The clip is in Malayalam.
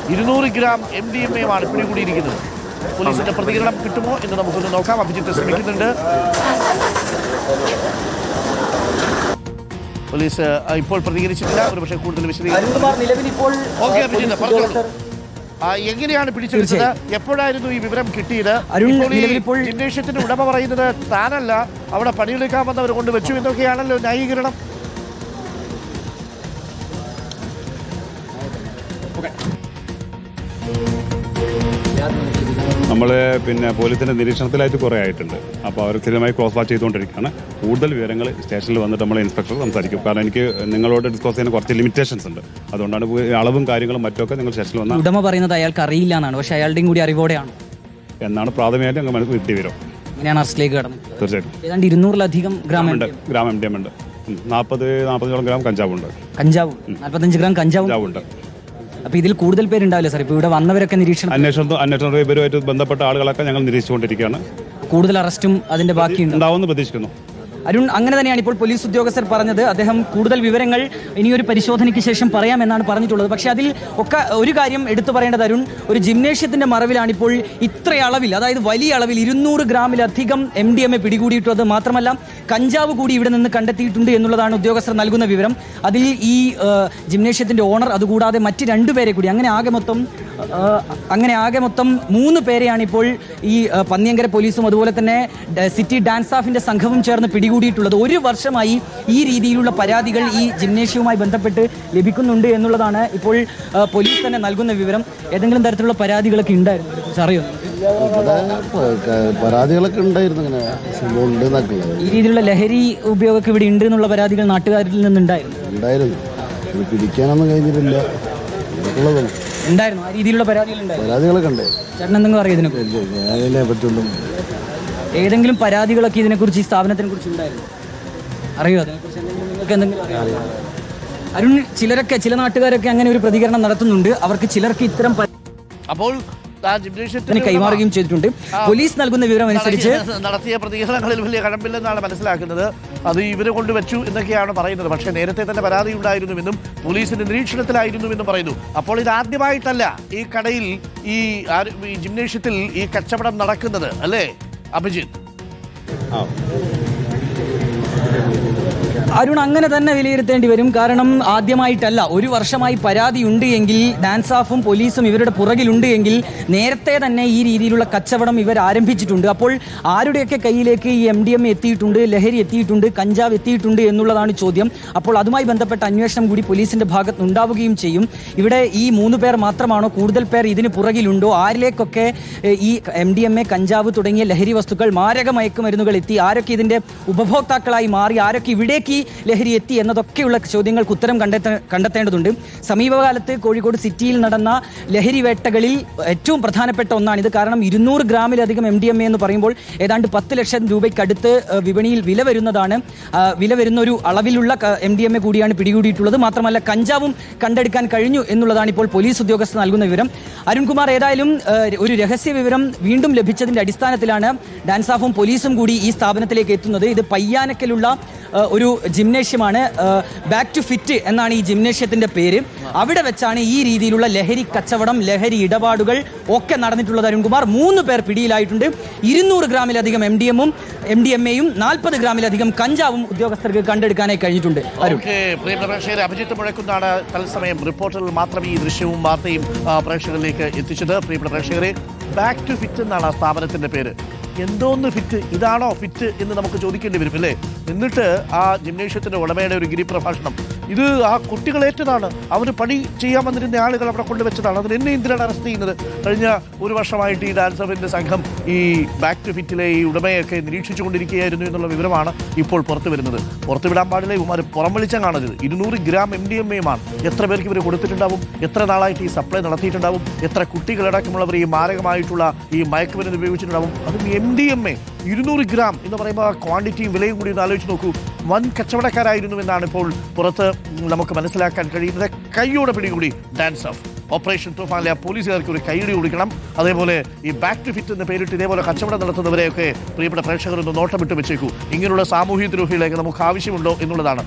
200 ഗ്രാം MDMA-യുമാണ് പിടികൂടിയിരിക്കുന്നത്. പോലീസിന്റെ പ്രതികരണം കിട്ടുമോ എന്ന് നമുക്കൊന്ന് നോക്കാം. അഭിജിത്ത് ശ്രമിക്കുന്നുണ്ട്. പോലീസ് ഇപ്പോൾ പ്രതികരിച്ചിട്ടില്ല. ഒരുപക്ഷെ കൂടുതൽ എങ്ങനെയാണ് പിടിച്ചെടുത്തത്? എപ്പോഴായിരുന്നു ഈ വിവരം കിട്ടിയത്? ജിംനേഷ്യത്തിന്റെ ഉടമ പറയുന്നത് താനല്ല അവിടെ പണിയെടുക്കാൻ വന്നവർ കൊണ്ടുവച്ചു എന്നൊക്കെയാണല്ലോ ന്യായീകരണം. നമ്മൾ പോലീസിൻ്റെ നിരീക്ഷണത്തിലായിട്ട് കുറേ ആയിട്ടുണ്ട്. അപ്പോൾ അവർ സ്ഥിരമായി ക്രോസ് വാച്ച് ചെയ്തുകൊണ്ടിരിക്കുകയാണ്. കൂടുതൽ വിവരങ്ങൾ സ്റ്റേഷനിൽ വന്നിട്ട് നമ്മൾ ഇൻസ്പെക്ടർ സംസാരിക്കും. കാരണം എനിക്ക് നിങ്ങളോട് ഡിസ്കസ് ചെയ്യാൻ കുറച്ച് ലിമിറ്റേഷൻസ് ഉണ്ട്. അതുകൊണ്ടാണ് അളവും കാര്യങ്ങളും മറ്റൊക്കെ നിങ്ങൾ സ്റ്റേഷനിൽ വന്നാൽ ഉടമ പറയുന്നത് അയാൾക്ക് അറിയില്ല എന്നാണ്. പക്ഷേ അയാളുടെയും കൂടി അറിവോടെയാണ് എന്നാണ് പ്രാഥമികമായിട്ട് ഞങ്ങൾ മനസ്സിൽ കിട്ടിയ വിവരം. അങ്ങനെയാണ് അറസ്റ്റിലേക്ക് കടന്നത്. തീർച്ചയായിട്ടും ഏതാണ്ട് 200-ലധികം ഗ്രാം MDMA ഉണ്ട്. 40-45 ഗ്രാം കഞ്ചാവുണ്ട്. 45 ഗ്രാം കഞ്ചാവുണ്ട്. അപ്പൊ ഇതിൽ കൂടുതൽ പേരുണ്ടാവില്ല സാർ? ഇപ്പൊ ഇവിടെ വന്നവരൊക്കെ അന്വേഷണ ഇവരുമായിട്ട് ബന്ധപ്പെട്ട ആളുകളൊക്കെ ഞങ്ങൾ നിരീക്ഷിച്ചുകൊണ്ടിരിക്കുകയാണ്. കൂടുതൽ അറസ്റ്റും അതിന്റെ ബാക്കി ഉണ്ടാവുമെന്ന് പ്രതീക്ഷിക്കുന്നു. അരുൺ, അങ്ങനെ തന്നെയാണ് ഇപ്പോൾ പോലീസ് ഉദ്യോഗസ്ഥർ പറഞ്ഞത്. അദ്ദേഹം കൂടുതൽ വിവരങ്ങൾ ഇനിയൊരു പരിശോധനയ്ക്ക് ശേഷം പറയാമെന്നാണ് പറഞ്ഞിട്ടുള്ളത്. പക്ഷേ അതിൽ ഒക്കെ ഒരു കാര്യം എടുത്തു പറയേണ്ടത് അരുൺ, ഒരു ജിംനേഷ്യത്തിന്റെ മറവിലാണ് ഇപ്പോൾ ഇത്ര അളവിൽ, അതായത് വലിയ അളവിൽ 200 ഗ്രാമിലധികം MDMA പിടികൂടിയിട്ടുള്ളത്. മാത്രമല്ല കഞ്ചാവ് കൂടി ഇവിടെ നിന്ന് കണ്ടെത്തിയിട്ടുണ്ട് എന്നുള്ളതാണ് ഉദ്യോഗസ്ഥർ നൽകുന്ന വിവരം. അതിൽ ഈ ജിംനേഷ്യത്തിന്റെ ഓണർ, അതുകൂടാതെ മറ്റ് 2 പേരെ കൂടി, അങ്ങനെ ആകെ മൊത്തം 3 പേരെയാണ് ഇപ്പോൾ ഈ പന്നിയങ്കര പോലീസും അതുപോലെ തന്നെ സിറ്റി ഡാൻസ് സ്റ്റാഫിന്റെ സംഘവും ചേർന്ന് പിടികൂടിയിട്ടുള്ളത്. 1 വർഷമായി ഈ രീതിയിലുള്ള പരാതികൾ ഈ ജിംനേഷ്യവുമായി ബന്ധപ്പെട്ട് ലഭിക്കുന്നുണ്ട് എന്നുള്ളതാണ് ഇപ്പോൾ പോലീസ് തന്നെ നൽകുന്ന വിവരം. ഏതെങ്കിലും തരത്തിലുള്ള പരാതികളൊക്കെ ഉണ്ടായിരുന്നു അറിയോ? പരാതികളൊക്കെ ഉണ്ടായിരുന്നു. ഈ രീതിയിലുള്ള ലഹരി ഉപയോഗമൊക്കെ ഇവിടെ ഉണ്ട് എന്നുള്ള പരാതികൾ നാട്ടുകാരിൽ നിന്നുണ്ടായിരുന്നു. പിടിക്കാനൊന്നും കഴിഞ്ഞിട്ടില്ല. ഉണ്ടായിരുന്നു ആ രീതിയിലുള്ള പരാതികളൊക്കെ ഉണ്ട്. ചേട്ടൻ എന്തെങ്കിലും അറിയോ ഇതിനെക്കുറിച്ച്? ഏതെങ്കിലും പരാതികളൊക്കെ ഇതിനെക്കുറിച്ച്, ഈ സ്ഥാപനത്തിനെ കുറിച്ച് ഉണ്ടായിരുന്നു? അറിയോ അതിനെക്കുറിച്ച് നിങ്ങൾക്ക് എന്തെങ്കിലും അറിയാമോ അരുൺ? ചില നാട്ടുകാരൊക്കെ അങ്ങനെ ഒരു പ്രതികരണം നടത്തുന്നുണ്ട്. അവർക്ക് ചിലർക്ക് ഇത്തരം അപ്പോൾ കൈമാറുകയും ചെയ്തിട്ടുണ്ട്. പോലീസ് നൽകുന്ന വിവരം അനുസരിച്ച് നടത്തിയ പ്രതികരണങ്ങളിൽ വലിയ കഴമ്പില്ലെന്നാണ് മനസ്സിലാക്കുന്നത്. അത് ഇവരെ കൊണ്ടുവച്ചു എന്നൊക്കെയാണ് പറയുന്നത്. പക്ഷേ നേരത്തെ തന്നെ പരാതി ഉണ്ടായിരുന്നുവെന്നും പോലീസിന്റെ നിരീക്ഷണത്തിലായിരുന്നുവെന്നും പറയുന്നു. അപ്പോൾ ഇത് ആദ്യമായിട്ടല്ല ഈ കടയിൽ, ഈ ജിംനേഷ്യത്തിൽ ഈ കച്ചവടം നടക്കുന്നത്, അല്ലേ അഭിജിത്ത്? അരുൺ, അങ്ങനെ തന്നെ വിലയിരുത്തേണ്ടി വരും. കാരണം ആദ്യമായിട്ടല്ല, 1 വർഷമായി പരാതി ഉണ്ട് എങ്കിൽ, ഡാൻസ് സ്റ്റാഫും പോലീസും ഇവരുടെ പുറകിലുണ്ട് എങ്കിൽ നേരത്തെ തന്നെ ഈ രീതിയിലുള്ള കച്ചവടം ഇവർ ആരംഭിച്ചിട്ടുണ്ട്. അപ്പോൾ ആരുടെയൊക്കെ കയ്യിലേക്ക് ഈ MDMA എത്തിയിട്ടുണ്ട്, ലഹരി എത്തിയിട്ടുണ്ട്, കഞ്ചാവ് എത്തിയിട്ടുണ്ട് എന്നുള്ളതാണ് ചോദ്യം. അപ്പോൾ അതുമായി ബന്ധപ്പെട്ട അന്വേഷണം കൂടി പോലീസിന്റെ ഭാഗത്ത് ഉണ്ടാവുകയും ചെയ്യും. ഇവിടെ ഈ 3 പേർ മാത്രമാണോ? കൂടുതൽ പേർ ഇതിന് പുറകിലുണ്ടോ? ആരിലേക്കൊക്കെ ഈ MDMA, കഞ്ചാവ് തുടങ്ങിയ ലഹരി വസ്തുക്കൾ, മാരക മയക്കുമരുന്നുകൾ എത്തി? ആരൊക്കെ ഇതിന്റെ ഉപഭോക്താക്കളായി മാറി? ആരൊക്കെ ഇവിടേക്ക് ലഹരി എത്തി എന്നതൊക്കെയുള്ള ചോദ്യങ്ങൾക്ക് ഉത്തരം കണ്ടെത്തേണ്ടതുണ്ട്. സമീപകാലത്ത് കോഴിക്കോട് സിറ്റിയിൽ നടന്ന ലഹരി വേട്ടകളിൽ ഏറ്റവും പ്രധാനപ്പെട്ട ഒന്നാണിത്. കാരണം 200 ഗ്രാമിലധികം MDMA എന്ന് പറയുമ്പോൾ ഏതാണ്ട് 10 ലക്ഷം രൂപയ്ക്കടുത്ത് വിപണിയിൽ വില വരുന്ന ഒരു അളവിലുള്ള MDMA കൂടിയാണ് പിടികൂടിയിട്ടുള്ളത്. മാത്രമല്ല കഞ്ചാവും കണ്ടെടുക്കാൻ കഴിഞ്ഞു എന്നുള്ളതാണ് ഇപ്പോൾ പോലീസ് ഉദ്യോഗസ്ഥർ നൽകുന്ന വിവരം. അരുൺകുമാർ, ഏതായാലും ഒരു രഹസ്യ വിവരം വീണ്ടും ലഭിച്ചതിന്റെ അടിസ്ഥാനത്തിലാണ് ഡാൻസ് സ്റ്റാഫും പോലീസും കൂടി ഈ സ്ഥാപനത്തിലേക്ക് എത്തുന്നത്. ഇത് പയ്യാനക്കലുള്ള ഒരു ജിംനേഷ്യമാണ്. ബാക്ക് ടു ഫിറ്റ് എന്നാണ് ഈ ജിംനേഷ്യത്തിന്റെ പേര്. അവിടെ വെച്ചാണ് ഈ രീതിയിലുള്ള ലഹരി കച്ചവടം, ലഹരി ഇടപാടുകൾ ഒക്കെ നടന്നിട്ടുള്ളത്. അരുൺകുമാർ, 3 പേർ പിടിയിലായിട്ടുണ്ട്. 200 ഗ്രാമിലധികം MDMA-യും 40 ഗ്രാമിലധികം കഞ്ചാവും ഉദ്യോഗസ്ഥർക്ക് കണ്ടെടുക്കാനായി കഴിഞ്ഞിട്ടുണ്ട്. അഭിജിത്ത് മുഴക്കുന്നാണ് തത്സമയം റിപ്പോർട്ടറിൽ മാത്രം ഈ ദൃശ്യവും വാർത്തയും പ്രേക്ഷകരിലേക്ക് എത്തിച്ചത്. പ്രിയപ്പെട്ട പ്രേക്ഷകരെ, ബാക്ക് ടു ഫിറ്റ് എന്നാണ് ആ സ്ഥാപനത്തിന്റെ പേര്. എന്തോന്ന് ഫിറ്റ്? ഇതാണോ ഫിറ്റ് എന്ന് നമുക്ക് ചോദിക്കേണ്ടി വരും, അല്ലേ? എന്നിട്ട് ആ ജിംനേഷ്യത്തിന്റെ ഉടമയുടെ ഒരു ഗിരിപ്രഭാഷണം, ഇത് ആ കുട്ടികളേറ്റതാണ്, അവർ പണി ചെയ്യാൻ വന്നിരുന്ന ആളുകൾ അവിടെ കൊണ്ടുവച്ചതാണ്, അതിന് എന്നെ എന്തിനാണ് അറസ്റ്റ് ചെയ്യുന്നത്? കഴിഞ്ഞ 1 വർഷമായിട്ട് ഈ ഡാൻസ് സ്റ്റാഫിന്റെ സംഘം ഈ ബാക്ക് ടു ഫിറ്റിലെ ഈ ഉടമയൊക്കെ നിരീക്ഷിച്ചുകൊണ്ടിരിക്കുകയായിരുന്നു എന്നുള്ള വിവരമാണ് ഇപ്പോൾ പുറത്തു വരുന്നത്. പുറത്തുവിടാൻ പാടില്ല, ഇവന്മാർ പുറം വെളിച്ചം കാണരുത്. 200 ഗ്രാം MDMA-യുമാണ്. എത്ര പേർക്ക് ഇവർ കൊടുത്തിട്ടുണ്ടാവും? എത്ര നാളായിട്ട് ഈ സപ്ലൈ നടത്തിയിട്ടുണ്ടാവും? എത്ര കുട്ടികളടക്കമുള്ളവർ ഈ മാരകമായിട്ടുള്ള ഈ മയക്കുമരുന്ന് ഉപയോഗിച്ചിട്ടുണ്ടാവും? അതും MDMA 200 ഗ്രാം എന്ന് പറയുമ്പോൾ ആ ക്വാണ്ടിറ്റിയും വിലയും കൂടി ഒന്ന് ആലോചിച്ച് നോക്കൂ. വൻ കച്ചവടക്കാരായിരുന്നു എന്നാണ് ഇപ്പോൾ പുറത്ത് നമുക്ക് മനസ്സിലാക്കാൻ കഴിയുന്നത്. കൈയോടെ പിടികൂടി ഡാൻസ് സ്റ്റാഫ്. ഓപ്പറേഷൻ തൂഫാനിലെ ആ പോലീസുകാർക്ക് ഒരു കൈയടി കൊടുക്കണം. അതേപോലെ ഈ ബാക്ക് ടു ഫിറ്റ് എന്ന് പേരിട്ട് ഇതേപോലെ കച്ചവടം നടത്തുന്നവരെയൊക്കെ പ്രിയപ്പെട്ട പ്രേക്ഷകർ ഒന്ന് നോട്ടമിട്ട് വെച്ചേക്കൂ. ഇങ്ങനെയുള്ള സാമൂഹ്യ ദ്രോഹികളെയൊക്കെ നമുക്ക് ആവശ്യമുണ്ടോ എന്നുള്ളതാണ്.